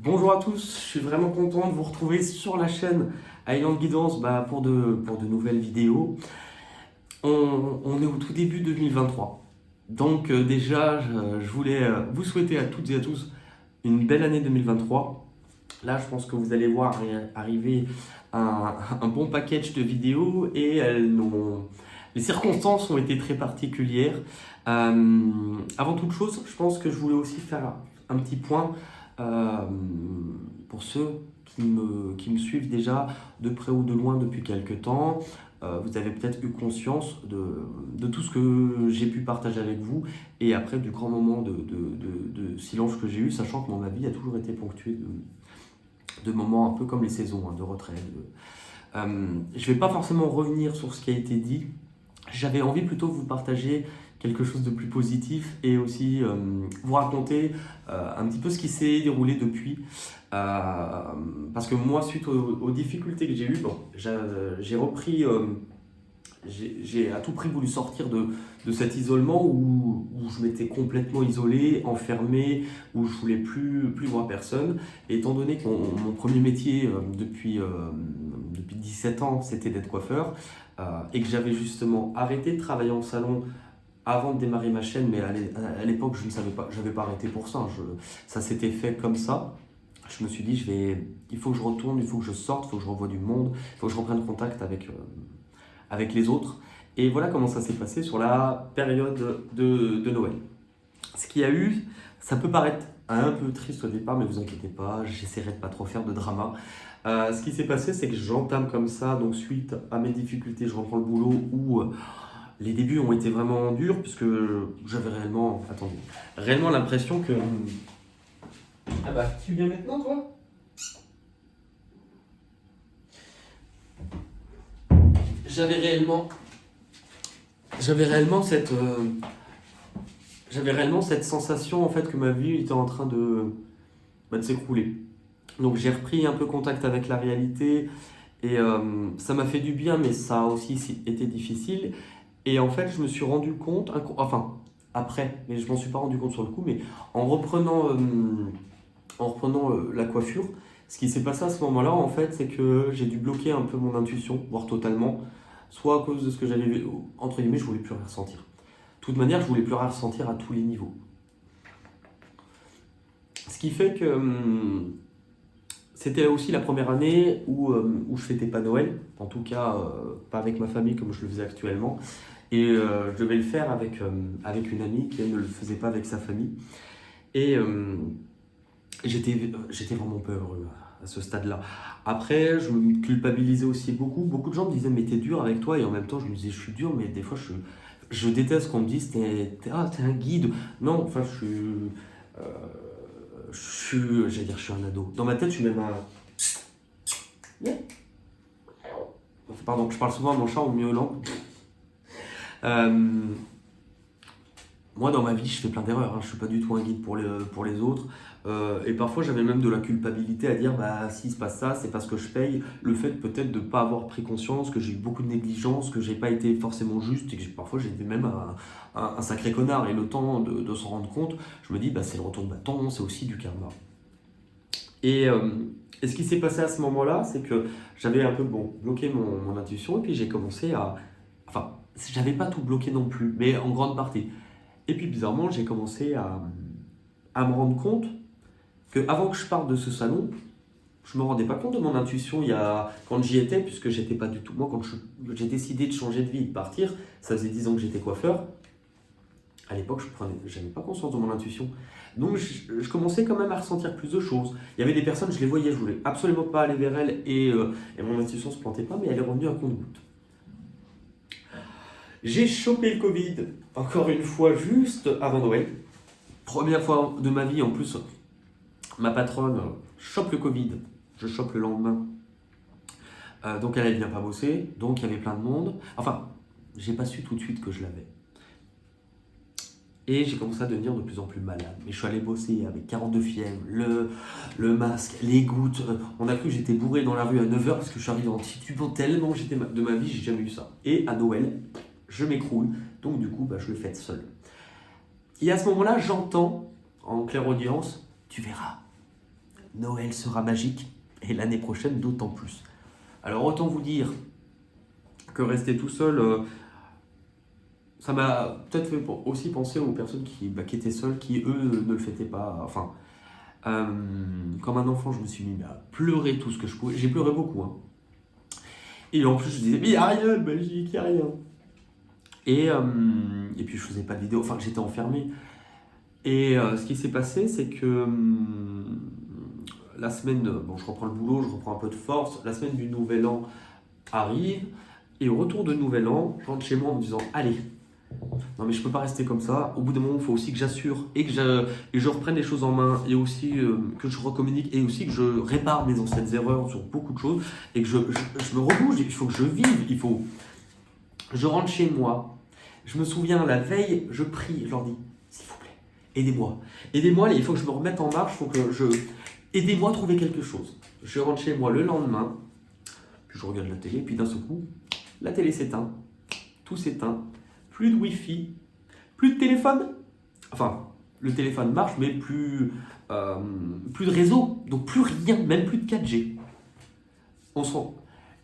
Bonjour à tous, je suis vraiment content de vous retrouver sur la chaîne Island Guidance pour de nouvelles vidéos. On est au tout début 2023. Donc déjà, je voulais vous souhaiter à toutes et à tous une belle année 2023. Là, je pense que vous allez voir arriver un bon package de vidéos et les circonstances ont été très particulières. Avant toute chose, je pense que je voulais aussi faire un petit point euh, pour ceux qui me suivent déjà de près ou de loin depuis quelques temps. Vous avez peut-être eu conscience de tout ce que j'ai pu partager avec vous et après du grand moment de silence que j'ai eu, sachant que ma vie a toujours été ponctuée de moments un peu comme les saisons, de retrait. Je ne vais pas forcément revenir sur ce qui a été dit. J'avais envie plutôt de vous partager quelque chose de plus positif et aussi vous raconter un petit peu ce qui s'est déroulé depuis. Parce que moi, suite aux difficultés que j'ai eues, j'ai repris, j'ai à tout prix voulu sortir de cet isolement où je m'étais complètement isolé, enfermé, où je voulais plus voir personne. Et étant donné que mon premier métier depuis 17 ans, c'était d'être coiffeur, et que j'avais justement arrêté de travailler en salon avant de démarrer ma chaîne, mais à l'époque, je ne savais pas, j'avais pas arrêté pour ça. Ça s'était fait comme ça. Je me suis dit, il faut que je retourne, il faut que je sorte, il faut que je revoie du monde, il faut que je reprenne contact avec les autres. Et voilà comment ça s'est passé sur la période de Noël. Ce qu'il y a eu, ça peut paraître un peu triste au départ, mais vous inquiétez pas, j'essaierai de pas trop faire de drama. Ce qui s'est passé, c'est que j'entame comme ça, donc suite à mes difficultés, je reprends le boulot où les débuts ont été vraiment durs, puisque j'avais réellement l'impression que... Ah bah, tu viens maintenant, toi? J'avais réellement, j'avais réellement cette, j'avais réellement cette sensation en fait que ma vie était en train de s'écrouler. Donc j'ai repris un peu contact avec la réalité et ça m'a fait du bien, mais ça a aussi été difficile. Et en fait, je me suis rendu compte, enfin après, mais je m'en suis pas rendu compte sur le coup, mais en reprenant, la coiffure, ce qui s'est passé à ce moment-là, en fait, c'est que j'ai dû bloquer un peu mon intuition, voire totalement, soit à cause de ce que j'avais, entre guillemets, je voulais plus rien ressentir. De toute manière, je voulais plus rien ressentir à tous les niveaux. Ce qui fait que c'était aussi la première année où je fêtais pas Noël, en tout cas pas avec ma famille comme je le faisais actuellement. Et je devais le faire avec une amie qui elle, ne le faisait pas avec sa famille. Et j'étais vraiment pas heureux à ce stade-là. Après, je me culpabilisais aussi beaucoup. Beaucoup de gens me disaient mais t'es dur avec toi et en même temps je me disais je suis dur mais des fois je déteste qu'on me dise t'es un guide. Non, enfin euh, j'allais dire je suis un ado. Dans ma tête je suis même un... Yeah. Pardon, je parle souvent à mon chat en miaulant. Euh, Moi, dans ma vie, je fais plein d'erreurs. Je ne suis pas du tout un guide pour les autres. Et parfois, j'avais même de la culpabilité à dire s'il se passe ça, c'est parce que je paye. Le fait peut-être de ne pas avoir pris conscience, que j'ai eu beaucoup de négligence, que j'ai pas été forcément juste et que parfois j'ai été même un sacré connard. Et le temps de s'en rendre compte, je me dis c'est le retour de bâton, c'est aussi du karma. Et, euh, et ce qui s'est passé à ce moment-là, c'est que j'avais un peu bloqué mon intuition et puis j'ai commencé à. Enfin, j'avais pas tout bloqué non plus, mais en grande partie. Et puis bizarrement, j'ai commencé à me rendre compte que avant que je parte de ce salon, je me rendais pas compte de mon intuition quand j'y étais, puisque j'étais pas du tout. Moi, quand j'ai décidé de changer de vie, de partir, ça faisait 10 ans que j'étais coiffeur. À l'époque, je n'avais pas conscience de mon intuition. Donc, je commençais quand même à ressentir plus de choses. Il y avait des personnes, je les voyais, je voulais absolument pas aller vers elles et mon intuition se plantait pas, mais elle est revenue à compte-gouttes. J'ai chopé le Covid, encore une fois, juste avant Noël. Première fois de ma vie, en plus, ma patronne chope le Covid, je chope le lendemain. Donc elle vient pas bosser, donc il y avait plein de monde. Enfin, j'ai pas su tout de suite que je l'avais. Et j'ai commencé à devenir de plus en plus malade. Mais je suis allé bosser avec 42 fièvres, le masque, les gouttes. On a cru que j'étais bourré dans la rue à 9h parce que je suis arrivé en titubant tellement de ma vie, j'ai jamais eu ça. Et à Noël, je m'écroule. Donc du coup, je le fête seul. Et à ce moment-là, j'entends en claire audience, tu verras, Noël sera magique, et l'année prochaine d'autant plus. Alors autant vous dire que rester tout seul, ça m'a peut-être fait aussi penser aux personnes qui étaient seules, qui eux ne le fêtaient pas. Enfin, comme un enfant, je me suis mis à pleurer tout ce que je pouvais. J'ai pleuré beaucoup, hein. Et en plus, je disais, mais il n'y a rien de magique, il n'y a rien. Et puis, je faisais pas de vidéo, enfin, j'étais enfermé. Et ce qui s'est passé, c'est que la semaine, bon, je reprends le boulot, je reprends un peu de force. La semaine du Nouvel An arrive. Et au retour de Nouvel An, je rentre chez moi en me disant, allez, non mais je peux pas rester comme ça. Au bout d'un moment, il faut aussi que j'assure et que je reprenne les choses en main et aussi que je recommunique et aussi que je répare mes anciennes erreurs sur beaucoup de choses et que je me rebouge. Il faut que je vive. Je rentre chez moi. Je me souviens, la veille, je prie. Je leur dis, s'il vous plaît, aidez-moi. Aidez-moi, il faut que je me remette en marche. Aidez-moi à trouver quelque chose. Je rentre chez moi le lendemain. Puis je regarde la télé. Puis d'un seul coup, la télé s'éteint. Tout s'éteint. Plus de Wi-Fi, plus de téléphone. Enfin, le téléphone marche, mais plus de réseau. Donc plus rien, même plus de 4G. On se rend.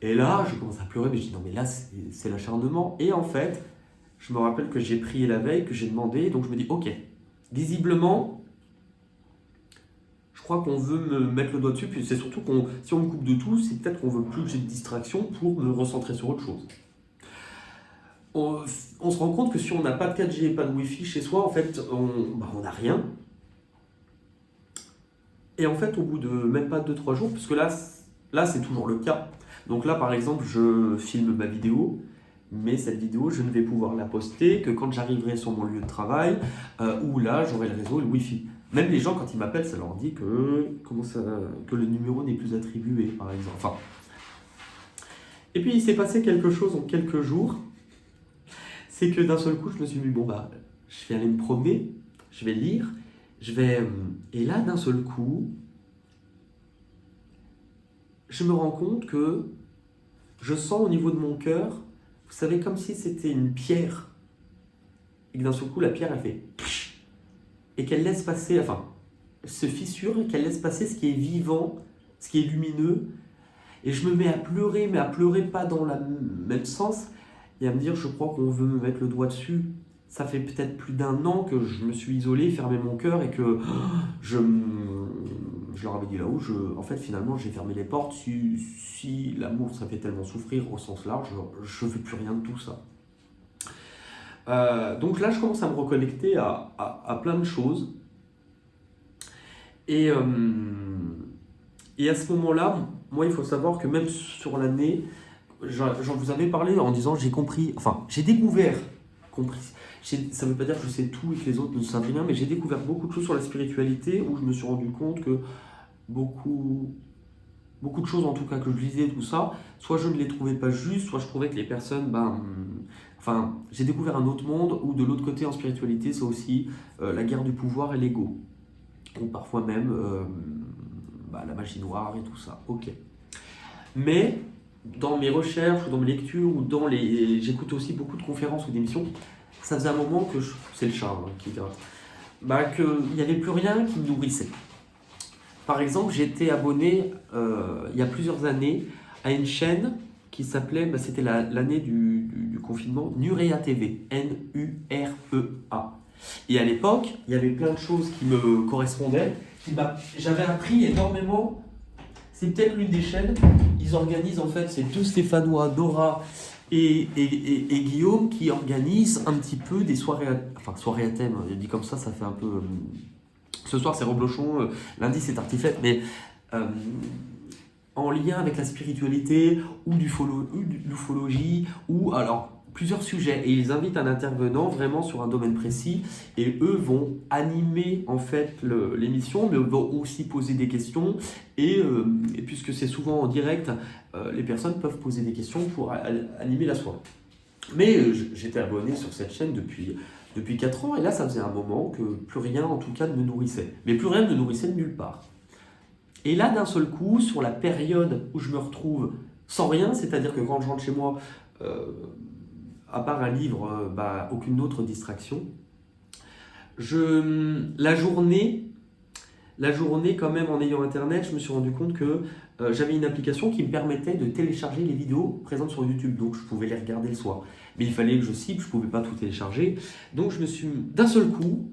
Et là, je commence à pleurer, mais je dis non, mais là, c'est l'acharnement. Et en fait, je me rappelle que j'ai prié la veille, que j'ai demandé. Donc je me dis, ok, visiblement, je crois qu'on veut me mettre le doigt dessus. Puis c'est surtout si on me coupe de tout, c'est peut-être qu'on veut plus que j'ai de distraction pour me recentrer sur autre chose. On se rend compte que si on n'a pas de 4G et pas de Wi-Fi chez soi, en fait, on n'a rien. Et en fait, au bout de même pas 2-3 jours, parce que là c'est toujours le cas. Donc là, par exemple, je filme ma vidéo, mais cette vidéo, je ne vais pouvoir la poster que quand j'arriverai sur mon lieu de travail, où là, j'aurai le réseau et le Wi-Fi. Même les gens, quand ils m'appellent, ça leur dit que le numéro n'est plus attribué, par exemple. Enfin. Et puis, il s'est passé quelque chose en quelques jours. C'est que d'un seul coup, je me suis dit, bon, bah, je vais aller me promener, je vais lire, et là, d'un seul coup, je me rends compte que je sens au niveau de mon cœur, vous savez, comme si c'était une pierre, et que d'un seul coup, la pierre, elle fait psh, et qu'elle laisse passer, enfin, se fissure, et qu'elle laisse passer ce qui est vivant, ce qui est lumineux, et je me mets à pleurer, mais à pleurer pas dans le même sens, et à me dire, je crois qu'on veut me mettre le doigt dessus. Ça fait peut-être plus d'1 an que je me suis isolé, fermé mon cœur et que je leur avais dit là-haut, en fait finalement j'ai fermé les portes. Si l'amour ça fait tellement souffrir au sens large, je ne veux plus rien de tout ça. Donc là je commence à me reconnecter à plein de choses. Et à ce moment-là, moi il faut savoir que même sur l'année, j'en vous avais parlé en disant j'ai découvert, ça ne veut pas dire que je sais tout et que les autres ne savent rien, mais j'ai découvert beaucoup de choses sur la spiritualité où je me suis rendu compte que beaucoup de choses en tout cas que je lisais, tout ça, soit je ne les trouvais pas justes, soit je trouvais que les personnes, j'ai découvert un autre monde où de l'autre côté en spiritualité c'est aussi la guerre du pouvoir et l'ego, ou parfois même la magie noire et tout ça, ok. Mais dans mes recherches, ou dans mes lectures, j'écoute aussi beaucoup de conférences ou d'émissions, ça faisait un moment que c'est le chat qui gratte, qu'il n'y avait plus rien qui me nourrissait. Par exemple, j'étais abonné il y a plusieurs années à une chaîne qui s'appelait, c'était l'année du confinement, Nurea TV, N-U-R-E-A. Et à l'époque, il y avait plein de choses qui me correspondaient, j'avais appris énormément. C'est peut-être l'une des chaînes, ils organisent en fait, c'est 2 Stéphanois, Nora et Guillaume qui organisent un petit peu des soirées à thème, dit comme ça fait un peu... ce soir c'est Reblochon, lundi c'est Tartiflette, mais en lien avec la spiritualité ou de l'ufologie, ou alors plusieurs sujets, et ils invitent un intervenant vraiment sur un domaine précis, et eux vont animer en fait l'émission, mais vont aussi poser des questions, et puisque c'est souvent en direct, les personnes peuvent poser des questions pour animer la soirée. Mais j'étais abonné sur cette chaîne depuis 4 ans, et là ça faisait un moment que plus rien en tout cas ne me nourrissait, mais plus rien ne me nourrissait de nulle part. Et là d'un seul coup, sur la période où je me retrouve sans rien, c'est-à-dire que quand je rentre chez moi, à part un livre, aucune autre distraction. La journée, la journée, quand même, en ayant Internet, je me suis rendu compte que j'avais une application qui me permettait de télécharger les vidéos présentes sur YouTube. Donc, je pouvais les regarder le soir. Mais il fallait que je cible, je ne pouvais pas tout télécharger. Donc, d'un seul coup,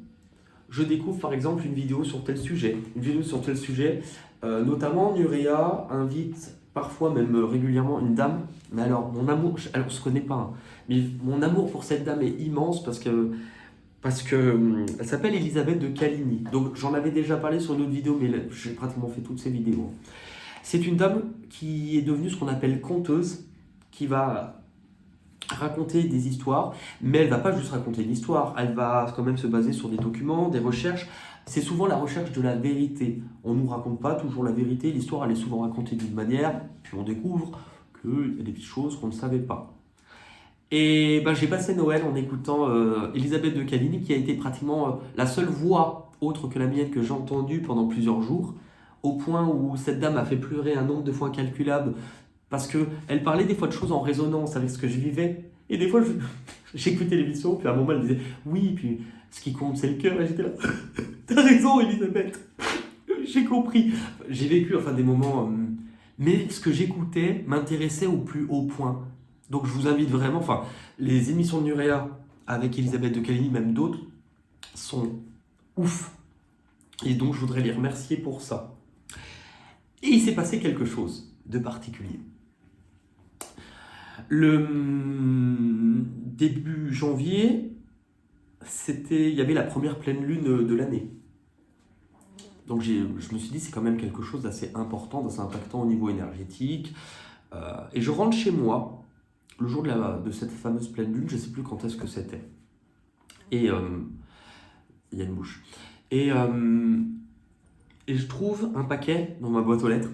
je découvre par exemple une vidéo sur tel sujet. Une vidéo sur tel sujet. Notamment, Nurea invite parfois, même régulièrement, une dame. Mais alors, mon amour, alors on ne se connaît pas, hein, mais mon amour pour cette dame est immense parce que elle s'appelle Elisabeth de Caligny. Donc j'en avais déjà parlé sur une autre vidéo, mais j'ai pratiquement fait toutes ces vidéos. C'est une dame qui est devenue ce qu'on appelle conteuse, qui va raconter des histoires, mais elle va pas juste raconter une histoire, elle va quand même se baser sur des documents, des recherches. C'est souvent la recherche de la vérité. On ne nous raconte pas toujours la vérité, l'histoire elle est souvent racontée d'une manière, puis on découvre qu'il y a des petites choses qu'on ne savait pas. Et ben, j'ai passé Noël en écoutant Elisabeth de Caligny, qui a été pratiquement la seule voix autre que la mienne que j'ai entendue pendant plusieurs jours, au point où cette dame m'a fait pleurer un nombre de fois incalculable, parce qu'elle parlait des fois de choses en résonance avec ce que je vivais. Et des fois, j'écoutais l'émission, puis à un moment, elle disait oui, puis ce qui compte, c'est le cœur. Et j'étais là, t'as raison, Elisabeth, j'ai compris. J'ai vécu enfin, des moments, mais ce que j'écoutais m'intéressait au plus haut point. Donc je vous invite vraiment, enfin, les émissions de Nurea avec Elisabeth de Caligny, même d'autres, sont ouf. Et donc je voudrais les remercier pour ça. Et il s'est passé quelque chose de particulier. Le début janvier, il y avait la première pleine lune de l'année. Donc je me suis dit, c'est quand même quelque chose d'assez important, d'assez impactant au niveau énergétique. Et je rentre chez moi, le jour de cette fameuse pleine lune, je ne sais plus quand est-ce que c'était. Et il y a une bouche. Et je trouve un paquet dans ma boîte aux lettres,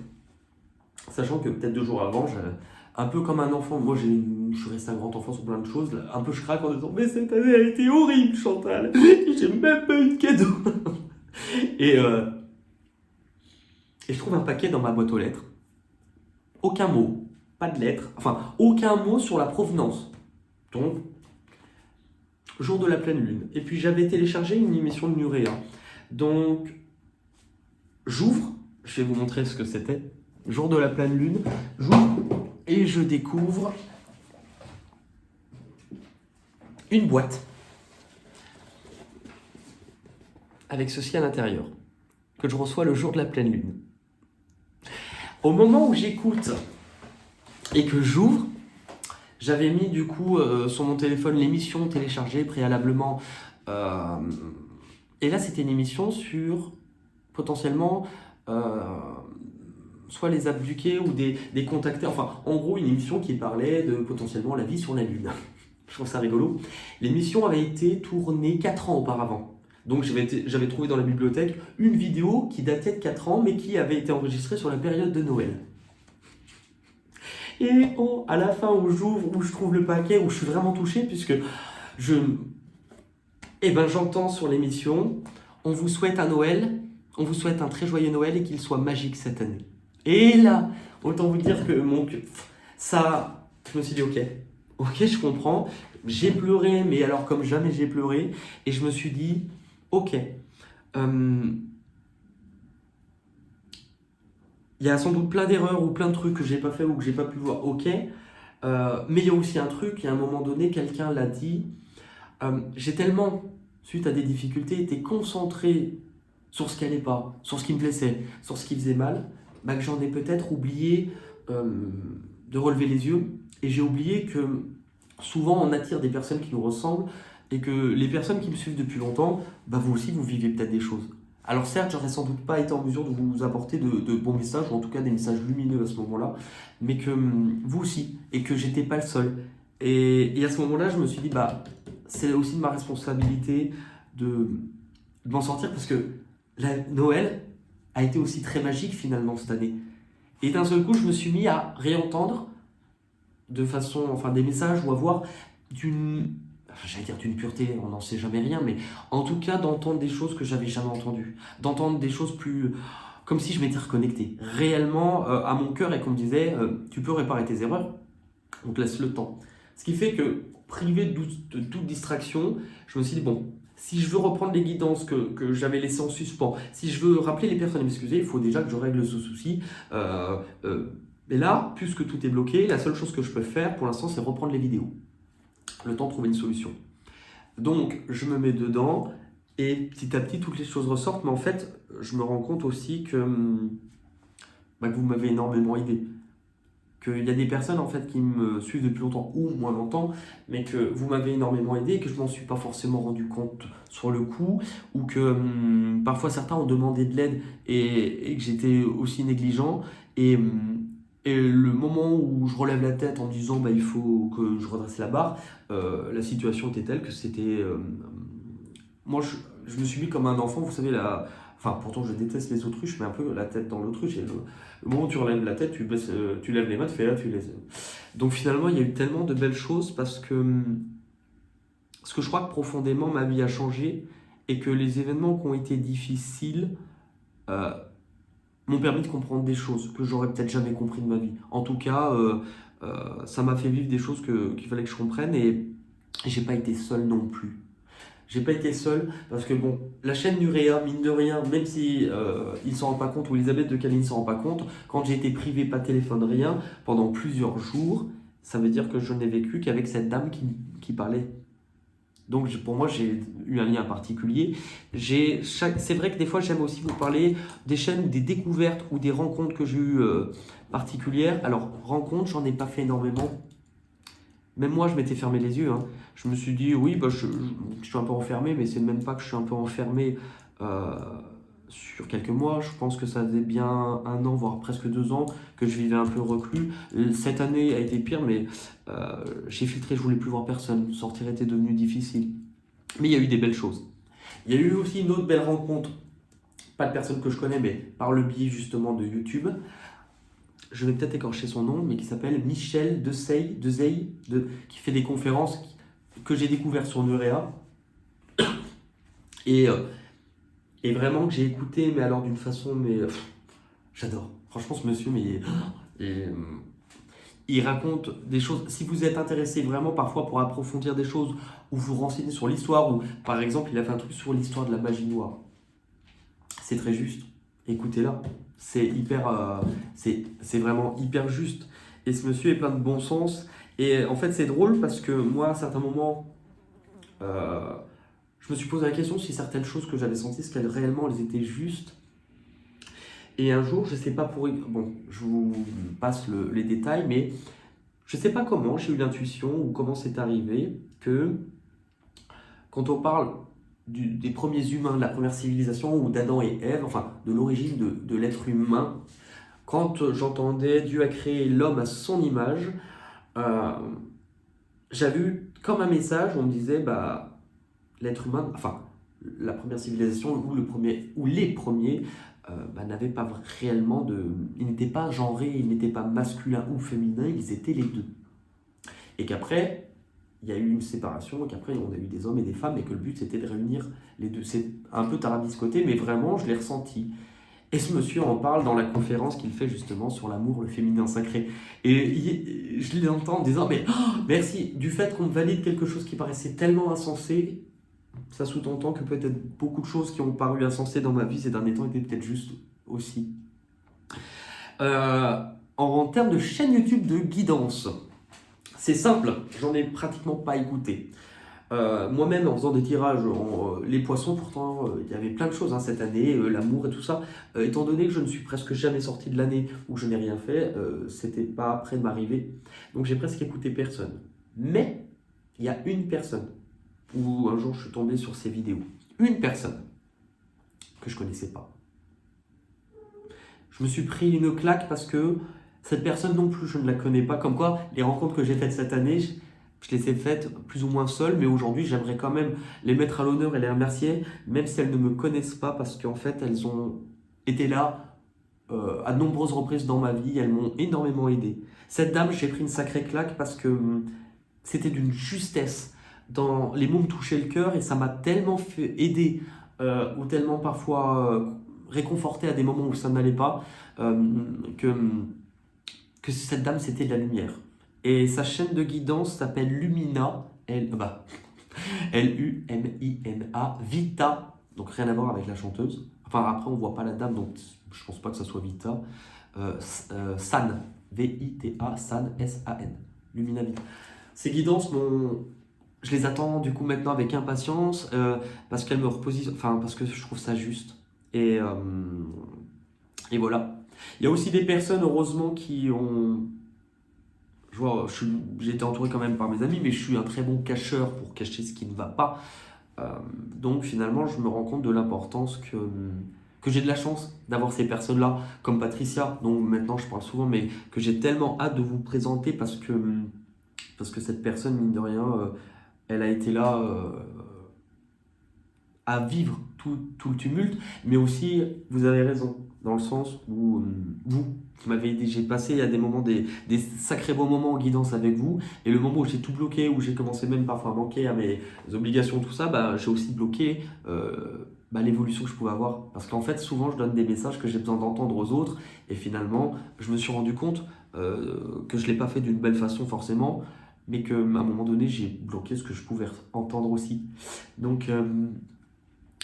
sachant que peut-être 2 jours avant, un peu comme un enfant, moi je suis resté un grand enfant sur plein de choses, un peu je craque en disant mais cette année a été horrible Chantal, j'ai même pas eu de cadeau. et je trouve un paquet dans ma boîte aux lettres, aucun mot, pas de lettres, enfin aucun mot sur la provenance. Donc, jour de la pleine lune. Et puis j'avais téléchargé une émission de Nurea. Donc, j'ouvre, je vais vous montrer ce que c'était. Jour de la pleine lune, j'ouvre et je découvre une boîte avec ceci à l'intérieur que je reçois le jour de la pleine lune. Au moment où j'écoute et que j'ouvre, j'avais mis du coup sur mon téléphone l'émission téléchargée préalablement. Et là, c'était une émission sur potentiellement soit les abduqués ou des contactés. Enfin, en gros, une émission qui parlait de potentiellement la vie sur la Lune. Je trouve ça rigolo. L'émission avait été tournée 4 ans auparavant. Donc j'avais trouvé dans la bibliothèque une vidéo qui datait de 4 ans, mais qui avait été enregistrée sur la période de Noël. Et à la fin où j'ouvre, où je trouve le paquet, où je suis vraiment touché, puisque j'entends sur l'émission, on vous souhaite un Noël, on vous souhaite un très joyeux Noël et qu'il soit magique cette année. Et là, autant vous dire que je me suis dit ok, je comprends, j'ai pleuré, mais alors comme jamais j'ai pleuré, et je me suis dit ok, il y a sans doute plein d'erreurs ou plein de trucs que j'ai pas fait ou que j'ai pas pu voir, ok. Mais il y a aussi un truc, et à un moment donné, quelqu'un l'a dit, j'ai tellement, suite à des difficultés, été concentré sur ce qui allait pas, sur ce qui me blessait, sur ce qui faisait mal, que j'en ai peut-être oublié de relever les yeux. Et j'ai oublié que souvent on attire des personnes qui nous ressemblent et que les personnes qui me suivent depuis longtemps, vous aussi vous vivez peut-être des choses. Alors certes, j'aurais sans doute pas été en mesure de vous apporter de bons messages, ou en tout cas des messages lumineux à ce moment-là, mais que vous aussi, et que j'étais pas le seul. Et à ce moment-là, je me suis dit, c'est aussi de ma responsabilité de m'en sortir, parce que Noël a été aussi très magique finalement cette année. Et d'un seul coup, je me suis mis à réentendre de façon, des messages ou à voir d'une pureté, on n'en sait jamais rien, mais en tout cas d'entendre des choses que j'avais jamais entendues, d'entendre des choses plus, comme si je m'étais reconnecté réellement à mon cœur et qu'on me disait tu peux réparer tes erreurs, on te laisse le temps. Ce qui fait que privé de toute distraction, je me suis dit bon, Si je veux reprendre les guidances que j'avais laissées en suspens, si je veux rappeler les personnes à m'excuser, il faut déjà que je règle ce souci. Mais là, puisque tout est bloqué, la seule chose que je peux faire pour l'instant, c'est reprendre les vidéos. Le temps de trouver une solution. Donc, je me mets dedans et petit à petit, toutes les choses ressortent. Mais en fait, je me rends compte aussi que vous m'avez énormément aidé. Qu'il y a des personnes en fait qui me suivent depuis longtemps ou moins longtemps, mais que vous m'avez énormément aidé et que je m'en suis pas forcément rendu compte sur le coup, ou que parfois certains ont demandé de l'aide et que j'étais aussi négligent. Et le moment où je relève la tête en me disant il faut que je redresse la barre, la situation était telle que c'était... moi je me suis mis comme un enfant, vous savez, enfin pourtant je déteste les autruches, mais un peu la tête dans l'autruche. Et le moment où tu relèves la tête, tu lèves les mains, tu fais là, tu les... Donc finalement, il y a eu tellement de belles choses parce que je crois que profondément, ma vie a changé et que les événements qui ont été difficiles euh, m'ont permis de comprendre des choses que j'aurais peut-être jamais compris de ma vie. En tout cas, ça m'a fait vivre des choses qu'il fallait que je comprenne et j'ai pas été seul non plus. J'ai pas été seul parce que bon, la chaîne Nurea, mine de rien, même si il s'en rend pas compte ou Elisabeth de Caline s'en rend pas compte, quand j'ai été privé, pas de téléphone, rien, pendant plusieurs jours, ça veut dire que je n'ai vécu qu'avec cette dame qui parlait. Donc pour moi, j'ai eu un lien particulier. C'est vrai que des fois, j'aime aussi vous parler des chaînes ou des découvertes ou des rencontres que j'ai eues particulières. Alors, rencontres, j'en ai pas fait énormément. Même moi, je m'étais fermé les yeux. Hein. Je me suis dit, oui, je suis un peu enfermé, mais c'est même pas que je suis un peu enfermé sur quelques mois. Je pense que ça faisait bien 1 an, voire presque 2 ans, que je vivais un peu reclus. Cette année a été pire, mais j'ai filtré, je voulais plus voir personne. Sortir était devenu difficile. Mais il y a eu des belles choses. Il y a eu aussi une autre belle rencontre, pas de personne que je connais, mais par le biais justement de YouTube. Je vais peut-être écorcher son nom, mais qui s'appelle Michel Dezey, qui fait des conférences que j'ai découvert sur Nurea. Et vraiment que j'ai écouté, mais alors d'une façon, j'adore. Franchement, ce monsieur, il raconte des choses. Si vous êtes intéressé vraiment parfois pour approfondir des choses, ou vous renseigner sur l'histoire, ou par exemple, il a fait un truc sur l'histoire de la magie noire. C'est très juste. Écoutez-la. C'est vraiment hyper juste. Et ce monsieur est plein de bon sens. Et en fait, c'est drôle parce que moi, à certains moments, je me suis posé la question si certaines choses que j'avais senties, est-ce qu'elles réellement elles étaient justes. Et un jour, je sais pas bon, je vous passe les détails, mais je sais pas comment, j'ai eu l'intuition ou comment c'est arrivé que quand on parle des premiers humains, de la première civilisation, ou d'Adam et Ève, enfin de l'origine de l'être humain, quand j'entendais Dieu a créé l'homme à son image, j'avais eu comme un message où on me disait l'être humain, enfin la première civilisation ou les premiers n'avaient pas réellement ils n'étaient pas genrés, ils n'étaient pas masculins ou féminins, ils étaient les deux. Et qu'après, il y a eu une séparation, et qu'après on a eu des hommes et des femmes, et que le but c'était de réunir les deux. C'est un peu tarabiscoté, mais vraiment je l'ai ressenti. Et ce monsieur en parle dans la conférence qu'il fait justement sur l'amour, le féminin sacré. Et je l'entends en disant, mais merci, du fait qu'on valide quelque chose qui paraissait tellement insensé, ça sous-entend que peut-être beaucoup de choses qui ont paru insensées dans ma vie ces derniers temps étaient peut-être justes aussi. En termes de chaîne YouTube de guidance, c'est simple, j'en ai pratiquement pas écouté. Moi-même, en faisant des tirages, les poissons, pourtant, il y avait plein de choses cette année, l'amour et tout ça. Étant donné que je ne suis presque jamais sorti de l'année où je n'ai rien fait, c'était pas près de m'arriver. Donc j'ai presque écouté personne. Mais il y a une personne où un jour je suis tombé sur ces vidéos. Une personne que je connaissais pas. Je me suis pris une claque parce que cette personne non plus, je ne la connais pas. Comme quoi, les rencontres que j'ai faites cette année, je les ai faites plus ou moins seules, mais aujourd'hui, j'aimerais quand même les mettre à l'honneur et les remercier, même si elles ne me connaissent pas, parce qu'en fait, elles ont été là à de nombreuses reprises dans ma vie, elles m'ont énormément aidé. Cette dame, j'ai pris une sacrée claque parce que c'était d'une justesse. Dans les mots me touchaient le cœur et ça m'a tellement fait aider, ou tellement parfois réconforté à des moments où ça n'allait pas, que cette dame, c'était de la lumière. Et sa chaîne de guidance s'appelle Lumina. Lumina, Vita, donc rien à voir avec la chanteuse. Enfin, après, on voit pas la dame, donc je pense pas que ça soit Vita. San, Vita, San, S-A-N, Lumina Vita. Ces guidances, je les attends du coup maintenant avec impatience parce qu'elles me repositionnent, enfin, parce que je trouve ça juste. Et, euh, et voilà. Il y a aussi des personnes, heureusement, qui ont. Je vois, j'ai été entouré quand même par mes amis, mais je suis un très bon cacheur pour cacher ce qui ne va pas. Euh, donc finalement, je me rends compte de l'importance que j'ai de la chance d'avoir ces personnes-là, comme Patricia, dont maintenant je parle souvent, mais que j'ai tellement hâte de vous présenter parce que cette personne, mine de rien, elle a été là à vivre tout le tumulte, mais aussi, vous avez raison, dans le sens où vous, qui m'avez aidé, j'ai passé il y a des moments, des sacrés beaux moments en guidance avec vous, et le moment où j'ai tout bloqué, où j'ai commencé même parfois à manquer à mes obligations, tout ça, bah, j'ai aussi bloqué l'évolution que je pouvais avoir. Parce qu'en fait, souvent, je donne des messages que j'ai besoin d'entendre aux autres, et finalement, je me suis rendu compte que je ne l'ai pas fait d'une belle façon forcément, mais qu'à un moment donné, j'ai bloqué ce que je pouvais entendre aussi. Donc,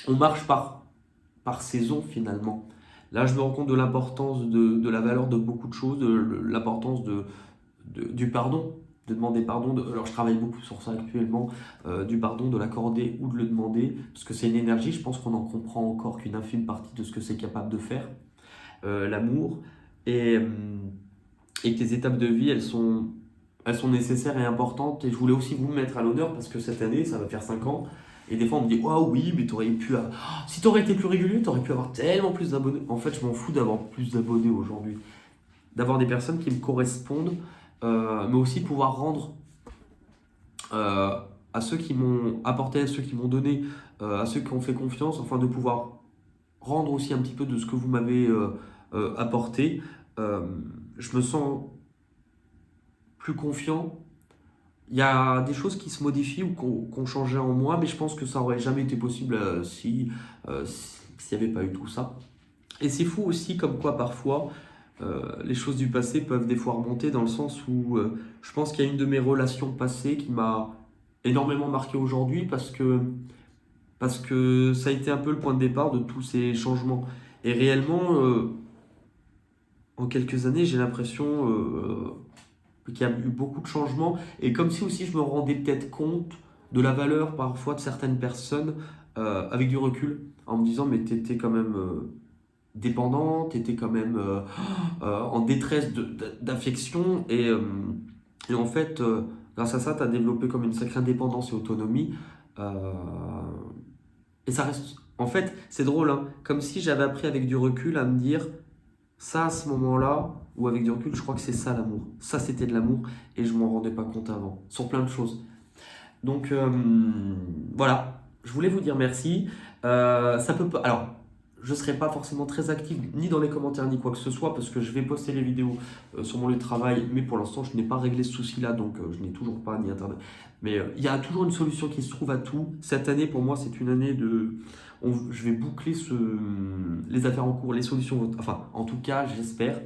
on marche par saison finalement. Là, je me rends compte de l'importance de la valeur de beaucoup de choses, de l'importance du pardon, de demander pardon. Alors, je travaille beaucoup sur ça actuellement, du pardon, de l'accorder ou de le demander, parce que c'est une énergie. Je pense qu'on n'en comprend encore qu'une infime partie de ce que c'est capable de faire, l'amour. Et, euh, et que les étapes de vie, elles sont nécessaires et importantes. Et je voulais aussi vous mettre à l'honneur parce que cette année, ça va faire 5 ans. Et des fois, on me dit, oh oui, mais t'aurais pu. Si t'aurais été plus régulier, t'aurais pu avoir tellement plus d'abonnés. En fait, je m'en fous d'avoir plus d'abonnés aujourd'hui. D'avoir des personnes qui me correspondent, mais aussi pouvoir rendre euh, à ceux qui m'ont apporté, à ceux qui m'ont donné, à ceux qui ont fait confiance, enfin de pouvoir rendre aussi un petit peu de ce que vous m'avez apporté. Euh, je me sens plus confiant. Il y a des choses qui se modifient ou qu'on changeait en moi, mais je pense que ça aurait jamais été possible s'il n'y avait pas eu tout ça. Et c'est fou aussi comme quoi parfois les choses du passé peuvent des fois remonter dans le sens où je pense qu'il y a une de mes relations passées qui m'a énormément marqué aujourd'hui parce que ça a été un peu le point de départ de tous ces changements. Et réellement, en quelques années, j'ai l'impression qu'il y a eu beaucoup de changements et comme si aussi je me rendais peut-être compte de la valeur parfois de certaines personnes avec du recul en me disant mais t'étais quand même dépendant, t'étais quand même en détresse d'affection et en fait grâce à ça t'as développé comme une sacrée indépendance et autonomie euh, et ça reste en fait c'est drôle hein, comme si j'avais appris avec du recul à me dire ça, à ce moment-là, ou avec du recul, je crois que c'est ça l'amour. Ça, c'était de l'amour et je m'en rendais pas compte avant, sur plein de choses. Donc voilà, je voulais vous dire merci. Ça peut pas. Alors, je serai pas forcément très actif ni dans les commentaires ni quoi que ce soit parce que je vais poster les vidéos sur mon lieu de travail, mais pour l'instant, je n'ai pas réglé ce souci-là, donc je n'ai toujours pas ni internet. Mais il y a toujours une solution qui se trouve à tout. Cette année, pour moi, c'est une année de. Je vais boucler les affaires en cours, les solutions. Enfin, en tout cas, j'espère.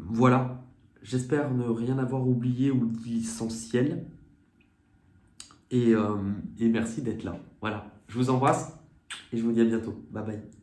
Voilà. J'espère ne rien avoir oublié ou d'essentiel. Et merci d'être là. Voilà. Je vous embrasse et je vous dis à bientôt. Bye bye.